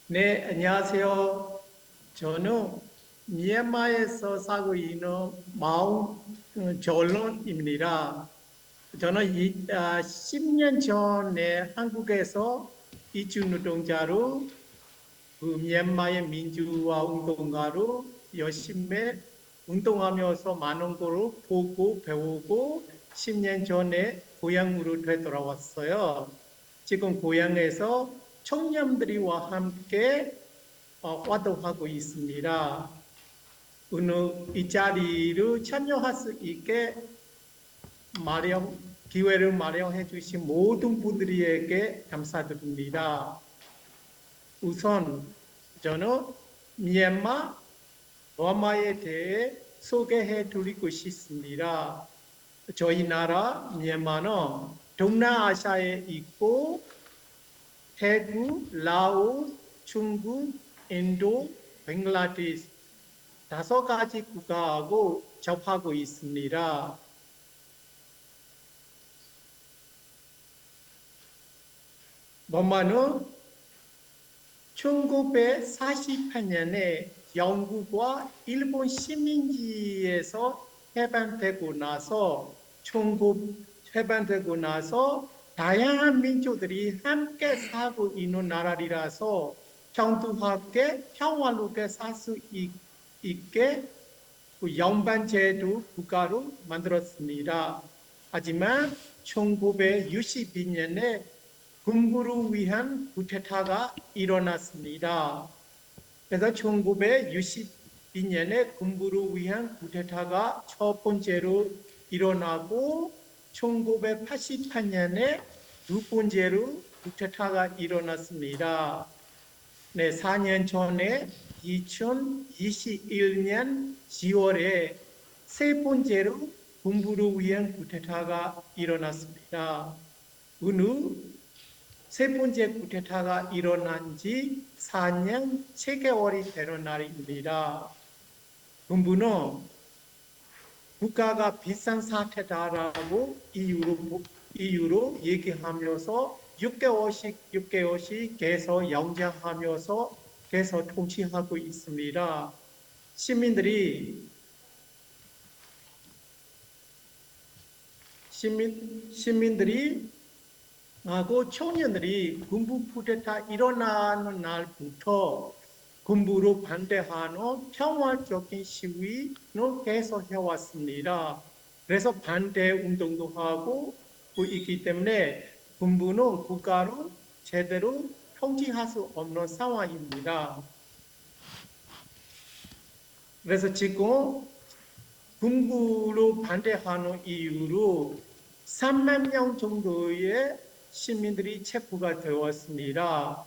네, 안녕하세요. 저는 미얀마에서 살고 있는 마운 졸론입니다. 저는 10년 전에 한국에서 이주 노동자로 미얀마의 민주화 운동가로 열심히 운동하면서 많은 걸 보고 배우고 10년 전에 고향으로 되돌아왔어요. 지금 고향에서 청년들이와 함께 활동하고 있습니다. 오늘 이 자리를 참여할 수 있게 기회를 마련해 주신 모든 분들에게 감사드립니다. 우선 저는 미얀마 버마에 대해 소개해 드리고 싶습니다. 저희 나라 미얀마는 동남아시아에 있고 태국, 라오스, 중국, 인도, 벵글라데시 5가지 국가하고 접하고 있습니다. 버마는 1948년에 영국과 일본 식민지에서 해방되고 나서 다양한 민족들이 함께 살고 있는 나라이라서 평등하게 평화롭게 살 수 있게 연방제도 국가로 만들었습니다. 하지만 1962년에 군부를 위한 쿠데타가 일어났습니다. 그래서 1962년에 군부를 위한 쿠데타가 첫 번째로 일어나고 1988년에 두 번째로 쿠데타가 일어났습니다. 네, 4년 전에 2021년 10월에 세 번째로 군부를 위한 쿠데타가 일어났습니다. 오늘 세 번째 쿠데타가 일어난 지 4년 7개월이 되는 날입니다. 군부는 국가가 비상 사태다라고 이유로 얘기하면서 6개월씩 계속 연장하면서 계속 통치하고 있습니다. 시민들이 하고 청년들이 군부 쿠데타 일어나는 날부터 군부로 반대하는 평화적인 시위는 계속 해왔습니다. 그래서 반대 운동도 하고 있기 때문에 군부는 국가로 제대로 통치할 수 없는 상황입니다. 그래서 지금 군부로 반대하는 이유로 3만 명 정도의 시민들이 체포가 되었습니다.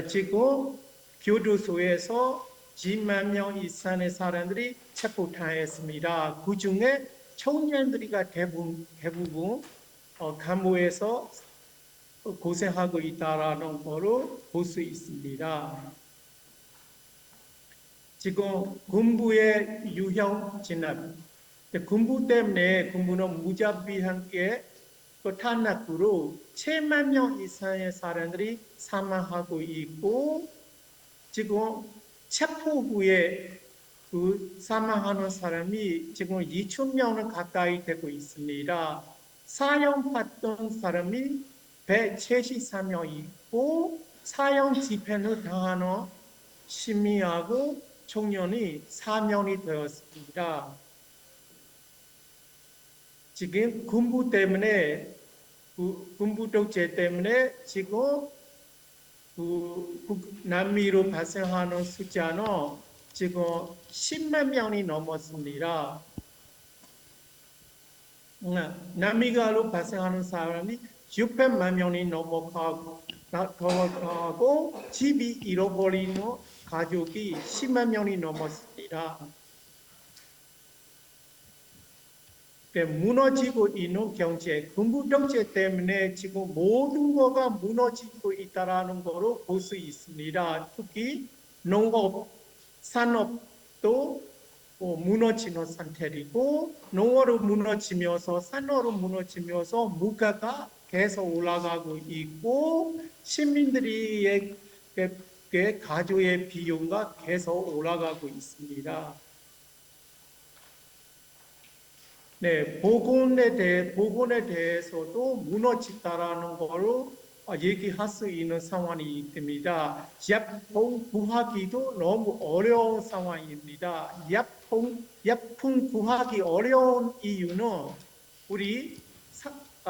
지금 교도소에서 10만 명 이상의 사람들이 체포당했습니다. 그 중에 청년들이가 대부분 감옥에서 고생하고 있다는 것으로 볼 수 있습니다. 지금 군부의 유형 진압, 군부 때문에 군부는 무자비하게 탄압으로 7만 명 이상의 사람들이 사망하고 있고 지금 체포 후에 그 사망하는 사람이 지금 2천 명 가까이 되고 있습니다. 사형받던 사람이 173명 있고 사형 집행을 당하는 시민하고 청년이 4명이 되었습니다. 지금 군부 독재 때문에 지금 남미로 발생하는 숫자는 지금 10만 명이 넘었습니다. 남미가로 발생하는 사람이 600만 명이 넘어가고 집이 잃어버리는 가족이 10만 명이 넘었습니다. 무너지고 있는 경제, 군부 정책 때문에 지금 모든 거가 무너지고 있다는 것을 볼 수 있습니다. 특히 농업, 산업도 무너지는 상태이고 농업으로 무너지면서 산업으로 무너지면서 물가가 계속 올라가고 있고 시민들이 가조의 비용가 계속 올라가고 있습니다. 네, 복원에 대해서도 무너졌다라는 걸로 얘기할 수 있는 상황이 됩니다. 약품 구하기도 너무 어려운 상황입니다. 약품 구하기 어려운 이유는 우리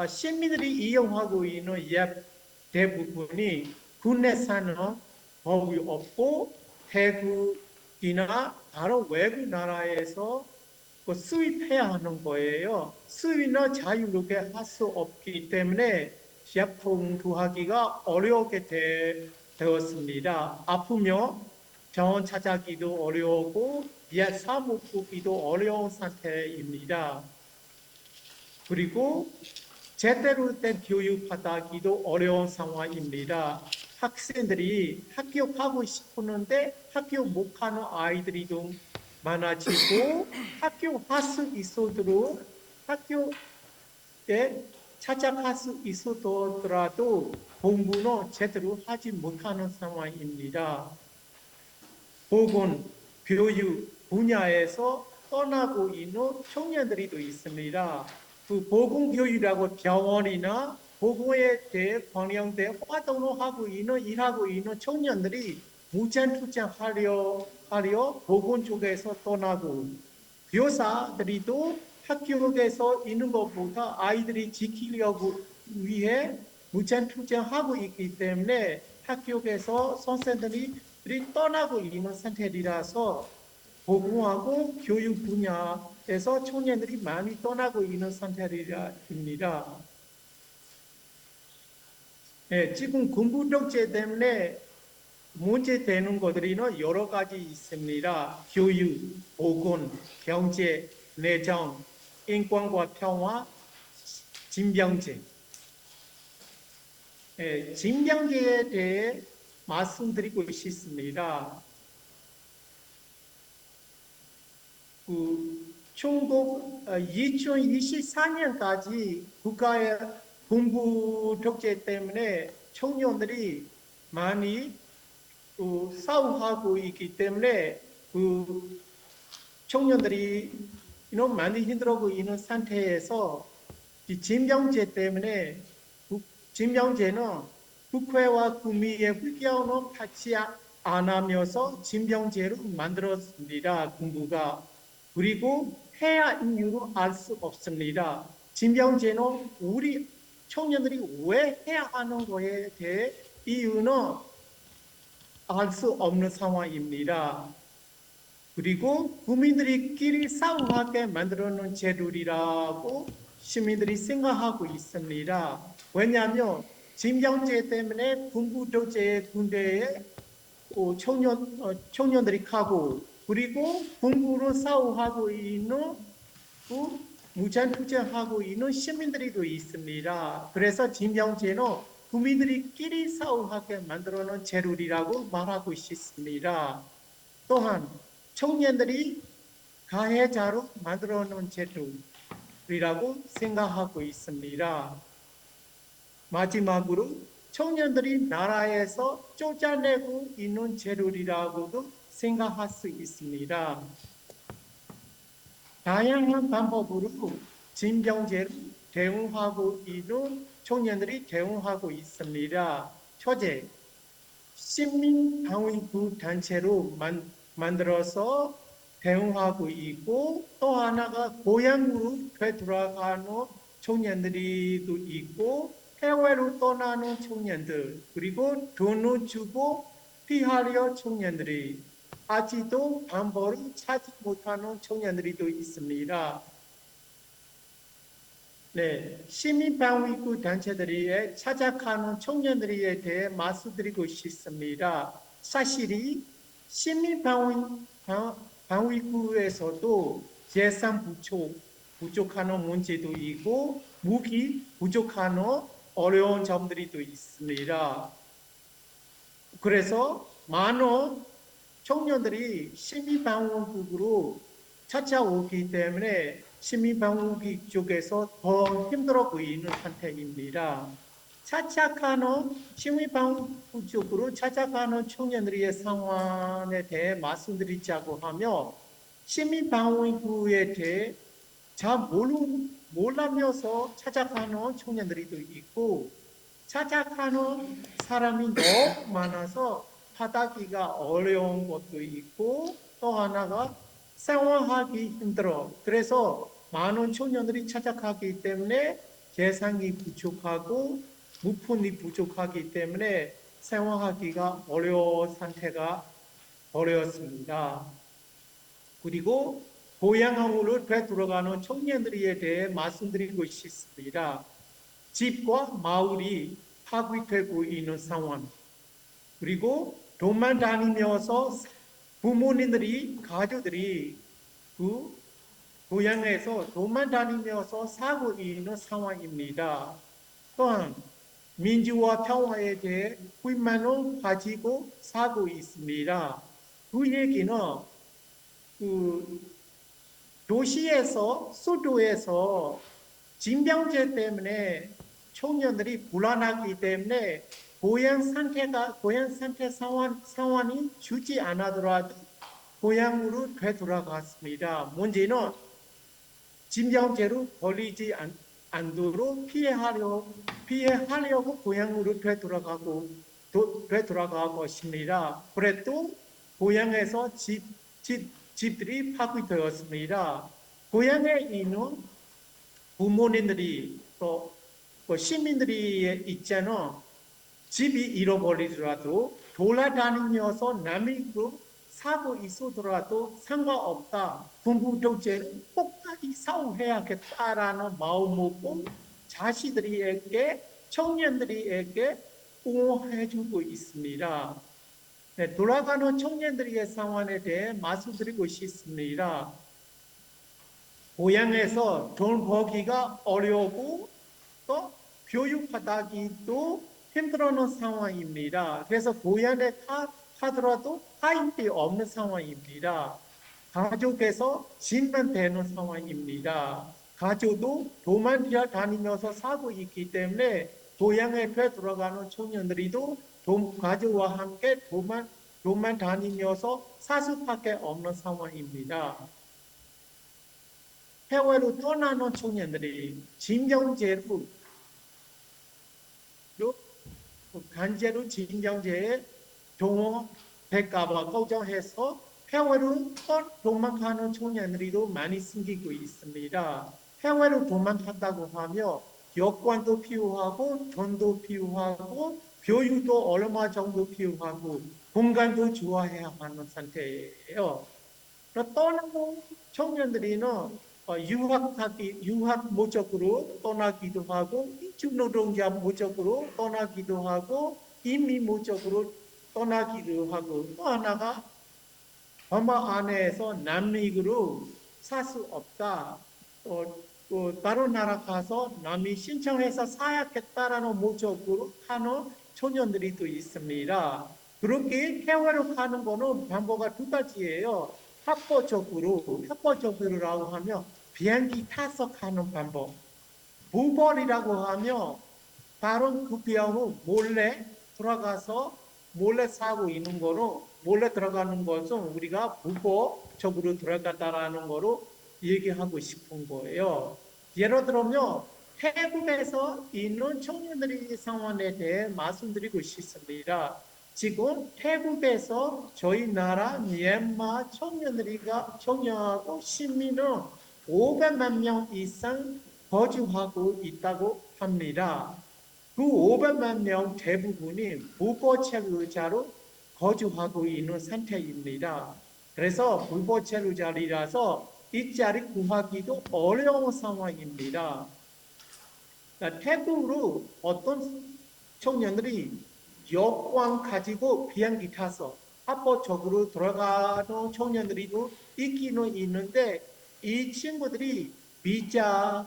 시민들이 이용하고 있는 약 대부분이 국내산은 거의 없고 태국이나 다른 외국 나라에서 수입해야 하는 거예요. 수입은 자유롭게 할 수 없기 때문에 제품 구하기가 어렵게 되었습니다. 아프면 병원 찾아기도 어려우고 사무 구기도 어려운 상태입니다. 그리고 제대로 된 교육 받기도 어려운 상황입니다. 학생들이 학교 가고 싶었는데 학교 못 가는 아이들이 좀 많아지고 학교 갈 수 있어도 학교에 찾아갈 수 있어도 공부는 제대로 하지 못하는 상황입니다. 보건, 교육 분야에서 떠나고 있는 청년들이 또 있습니다. 그 보건교육이라고 병원이나 보건에 대해 관련된 활동을 일하고 있는 청년들이 무장투쟁하려 보건 쪽에서 떠나고 교사들이 또 학교에서 있는 것보다 아이들이 지키려고 위해 무장투쟁하고 있기 때문에 학교에서 선생들이 떠나고 있는 상태이라서 보건하고 교육 분야에서 청년들이 많이 떠나고 있는 상태입니다. 네, 지금 군부 독재 때문에 문제되는 것들이 여러 가지 있습니다. 교육, 보건, 경제, 내정, 인권과 평화, 징병제. 네, 징병제에 대해 말씀드리고 싶습니다. 중국 2024년까지 국가의 군부 독재 때문에 청년들이 많이 싸움하고 있기 때문에 청년들이 많이 힘들어하고 있는 상태에서 이 징병제 때문에 징병제는 국회와 국민의 의견을 같이 안 하면서 징병제를 만들었습니다. 군부가. 그리고 해야 이유를 알 수 없습니다. 징병제는 우리 청년들이 왜 해야 하는 거에 대해 이유는 알 수 없는 상황입니다. 그리고 국민들끼리 싸움하게 만들어놓은 제도라고 시민들이 생각하고 있습니다. 왜냐하면 징병제 때문에 군부독재 군대에 청년들이 가고 그리고 군부로 싸움하고 있는 무장투쟁하고 있는 시민들이 또 있습니다. 그래서 징병제는 국민들끼리 싸움하게 만들어놓은 제도라고 말하고 싶습니다. 또한 청년들이 가해자로 만들어놓은 제도라고 생각하고 있습니다. 마지막으로 청년들이 나라에서 쫓아내고 있는 제도라고도 생각할 수 있습니다. 다양한 방법으로 징병제를 대응하고 있는 청년들이 대응하고 있습니다. 첫째, 시민방위구 단체로 만들어서 대응하고 있고 또 하나가 고향으로 되돌아가는 청년들이 있고 해외로 떠나는 청년들 그리고 돈을 주고 피하려 청년들이 아직도 방법을 찾지 못하는 청년들이 또 있습니다. 네, 시민방위구 단체들이 찾아가는 청년들에 대해 말씀드리고 싶습니다. 사실이 시민방위구에서도 예산 부족하는 문제도 있고 무기 부족하는 어려운 점들이 또 있습니다. 그래서 많은 청년들이 시민방위구로 찾아오기 때문에 시민방위구 쪽에서 더 힘들어 보이는 상태입니다. 차착하는 시민방구 쪽으로 차착하는 청년들의 상황에 대해 말씀드리자고 하며 시민방구에 대해 잘 몰라면서 찾아가는 청년들이 있고 찾아가는 사람이 너무 많아서 받아기가 어려운 것도 있고 또 하나가 생활하기 힘들어. 그래서 많은 청년들이 찾아가기 때문에 예산이 부족하고 물품이 부족하기 때문에 생활하기가 어려운 상태가 어려웠습니다. 그리고 고향으로 되돌아가는 청년들에 대해 말씀드리고 싶습니다. 집과 마을이 파괴되고 있는 상황, 그리고 돈만 다니면서 부모님들이, 가족들이 그 고향에서 돈만 다니면서 살고 있는 상황입니다. 또한 민주화 평화에 대해 불만을 가지고 살고 있습니다. 그 얘기는 그 도시에서 수도에서 징병제 때문에 청년들이 불안하기 때문에 고향 상태 상황이 주지 않아더라도 고향으로 되돌아갔습니다. 문제는 징병제로 걸리지 않도록 피해하려고 고향으로 되돌아갈 것입니다. 그래도 고향에서 집들이 파괴되었습니다. 고향에 있는 부모님들이 또 시민들이 있잖아. 집이 잃어버리더라도 돌아다니면서 남이 사고 있어더라도 상관없다. 군부독재를 끝까지 싸워야겠다라는 마음 먹고 자식들에게 청년들에게 옹호해주고 있습니다. 네, 돌아가는 청년들의 상황에 대해 말씀드리고 싶습니다. 고향에서 돈 벌기가 어려우고 또 교육받기도 힘들어하는 상황입니다. 그래서 고향에 가더라도 타인이 없는 상황입니다. 가족에서 짐만 되는 상황입니다. 가족도 도만 다니면서 살고 있기 때문에 고향에 되돌아가는 청년들이도 가족과 함께 도만 다니면서 살 수밖에 없는 상황입니다. 해외로 떠나는 청년들이 징병제로 간제로 징병제에 동원될까봐 걱정해서 해외로 도망가는 청년들이도 많이 생기고 있습니다. 해외로 도망간다고 하면 여권도 필요하고 돈도 필요하고 교육도 얼마 정도 필요하고 공간도 좋아해야 하는 상태예요. 떠나는 청년들이는 유학 목적으로 떠나기도 하고 이주노동자 목적으로 떠나기도 하고 이민 목적으로 떠나기도 하고 또 하나가 버마 안에서 남미으로 살 수 없다. 또 다른 나라 가서 남미 신청해서 살아야겠다라는 목적으로 하는 청년들이 또 있습니다. 그렇게 해외로 가는 거는 방법가 두 가지예요. 합법적으로라고 하면 비행기 타서 가는 방법. 무벌이라고 하면 다른 국비하고 몰래 들어가서 몰래 사고 있는 거로 몰래 들어가는 것은 우리가 불법적으로 들어갔다라는 거로 얘기하고 싶은 거예요. 예를 들면 태국에서 있는 청년들의 상황에 대해 말씀드리고 싶습니다. 지금 태국에서 저희 나라 미얀마 청년하고 시민은 500만 명 이상 거주하고 있다고 합니다. 그 500만 명 대부분이 무보체류자로 거주하고 있는 상태입니다. 그래서 무보체류자리라서 이 자리 구하기도 어려운 상황입니다. 태국으로 어떤 청년들이 여권 가지고 비행기 타서 합법적으로 들어가는 청년들이도 있기는 있는데 이 친구들이 비자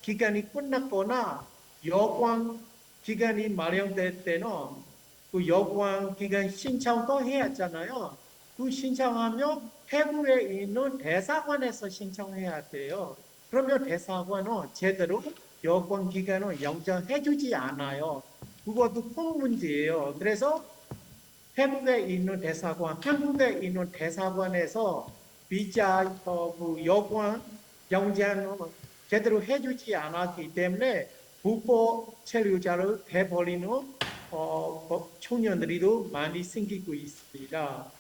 기간이 끝났거나 여권 기간이 마련될 때는 그 여권 기간 신청도 해야 하잖아요. 그 신청하면 태국에 있는 대사관에서 신청해야 돼요. 그러면 대사관은 제대로 여권 기관은 영장해주지 않아요. 그것도 큰 문제예요. 그래서 태국에 있는 대사관, 한국에 있는 대사관에서 비자 그 여권 영장을 제대로 해주지 않았기 때문에 불법 체류자를 돼버리는 청년들이도 많이 생기고 있습니다.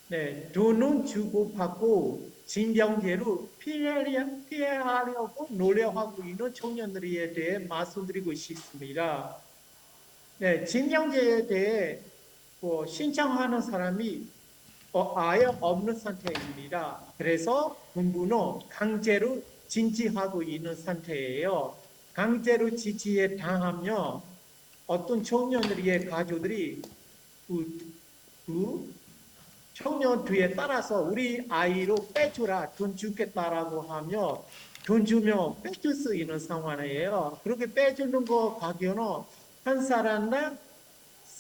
네, 돈은 주고받고 징병제로 피해하려고 노력하고 있는 청년들에 대해 말씀드리고 싶습니다. 네, 징병제에 대해 신청하는 사람이 아예 없는 상태입니다. 그래서 군부는 강제로 진지하고 있는 상태예요. 강제로 지지에 당하면 어떤 청년들의 가족들이 그 청년 뒤에 따라서 우리 아이로 빼주라 돈 주겠다라고 하며 돈 주면 빼줄 수 있는 상황이에요. 그렇게 빼주는 거 가격은 한 사람당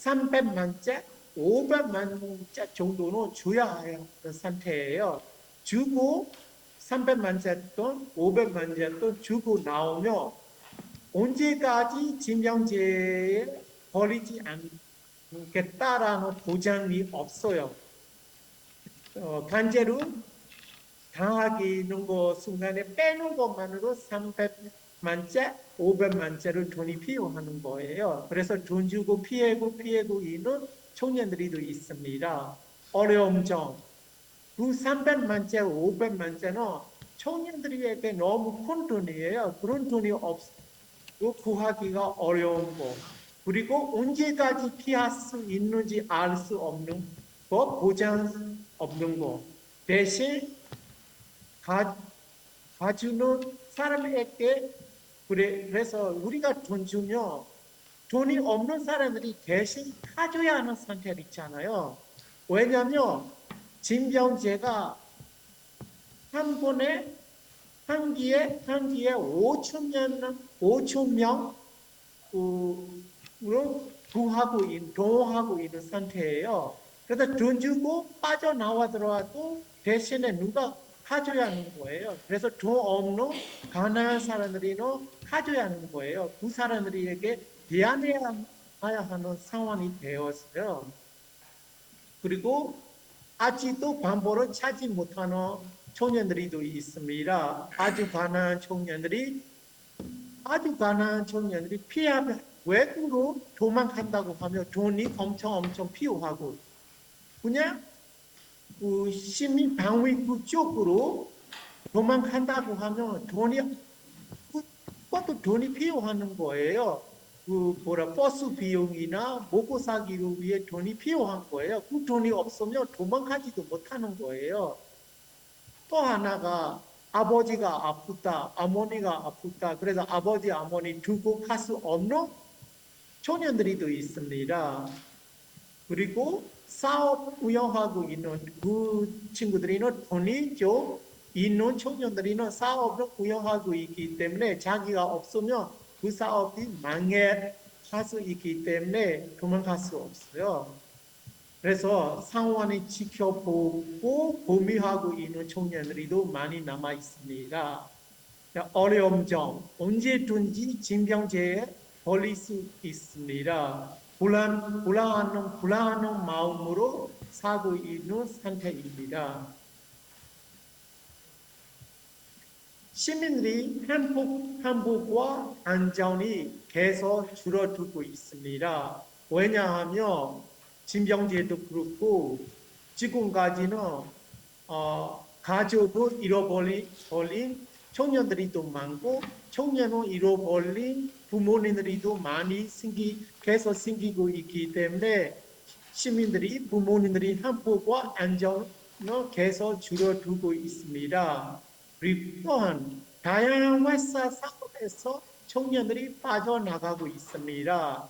300만짜, 500만짜 정도는 줘야 하는 상태예요. 주고 300만짜 돈, 500만짜 돈 주고 나오면 언제까지 징병제에 걸리지 않겠다라는 보장이 없어요. 강제로 당하기는 거 순간에 빼는 것만으로 300만짜, 500만짜를 돈이 필요하는 거예요. 그래서 돈 주고 피하고 있는 청년들이 있습니다. 어려움 점. 그 300만짜, 500만짜는 청년들에게 너무 큰 돈이에요. 그런 돈이 없고 구하기가 어려운 거. 그리고 언제까지 피할 수 있는지 알 수 없는 거, 보장 없는 거. 대신 가주는 사람에게 그래서 우리가 돈 주면 돈이 없는 사람들이 대신 가져야 하는 상태가 있잖아요. 왜냐하면 징병제가 한 번에 한 기에 5천 명으로 동하고 있는 상태예요. 그래서 돈 주고 빠져나와더라도 대신에 누가 가져야 하는 거예요. 그래서 돈 없는 가난한 사람들이 가져야 하는 거예요. 그 사람들에게 대안해야 하는 상황이 되었어요. 그리고 아직도 방법을 찾지 못하는 청년들이 있습니다. 아주 가난한 청년들이 피하면 외국으로 도망간다고 하면 돈이 엄청 필요하고 그냥 시민 방위구 쪽으로 도망간다고 하면 그것도 돈이 필요한 거예요. 버스 비용이나 먹고 살기를 위해 돈이 필요한 거예요. 그 돈이 없으면 도망가지도 못하는 거예요. 또 하나가 아버지가 아프다, 어머니가 아프다. 그래서 아버지, 어머니 두고 갈 수 없는 청년들이 있습니다. 그리고 사업 운영하고 있는 그 친구들이는 돈이 좀 있는 청년들이는 사업을 운영하고 있기 때문에 자기가 없으면 그 사업이 망할 수 있기 때문에 도망갈 수 없어요. 그래서 상황을 지켜보고 고민하고 있는 청년들이 많이 남아 있습니다. 어려움 점, 언제든지 징병제에 걸릴 수 있습니다. 불안한 마음으로 살고 있는 상태입니다. 시민들이 행복과 안전이 계속 줄어들고 있습니다. 왜냐하면 징병제도 그렇고 지금까지는 가족을 잃어버린 청년들이 또 많고 청년을 잃어버린 부모님들이 또 많이 계속 생기고 있기 때문에 시민들이 부모님들이 행복과 안전을 계속 줄어들고 있습니다. 그리고 또한 다양한 회사 사업에서 청년들이 빠져나가고 있습니다.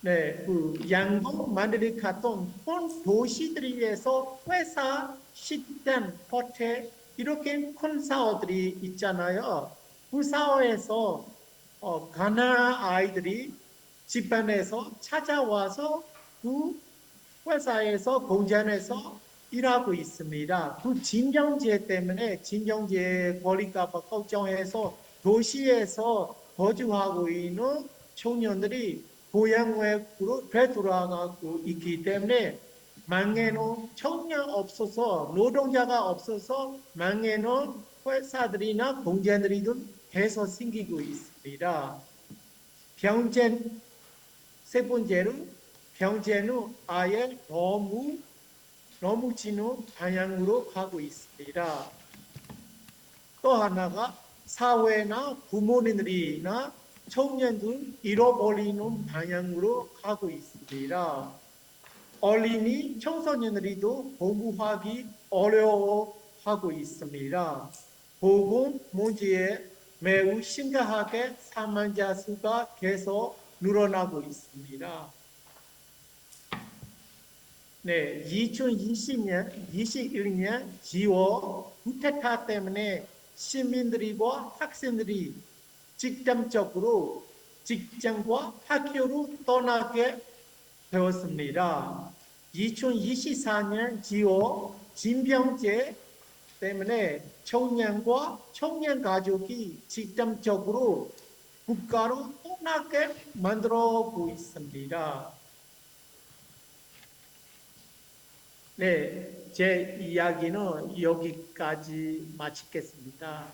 네, 양국 만들이 같은 큰 도시들에서 회사, 식당, 호텔 이렇게 큰 사업들이 있잖아요. 그 사업에서 가난한 아이들이 집안에서 찾아와서 그 회사에서 공장에서 일하고 있습니다. 그 징병제 때문에 징병제 걸릴까봐 걱정해서 도시에서 거주하고 있는 청년들이 고향으로 되돌아가고 있기 때문에 망해놓은 청년 없어서 노동자가 없어서 망해놓은 회사들이나 공장들이 좀 계속 생기고 있습니다. 병제 세 번째는 병제는 아예 너무 진한 방향으로 가고 있습니다. 또 하나가 사회나 부모님들이나 청년들 잃어버리는 방향으로 가고 있습니다. 어린이 청소년들이도 공부하기 어려워하고 있습니다. 보건 문제에 매우 심각하게 사망자 수가 계속 늘어나고 있습니다. 네, 2020년, 21년 10월 쿠데타 때문에 시민들과 학생들이 직접적으로 직장과 학교로 떠나게 되었습니다. 2024년 10월 징병제 때문에 청년과 청년 가족이 직접적으로 국가로 떠나게 만들어고 있습니다. 네, 제 이야기는 여기까지 마치겠습니다.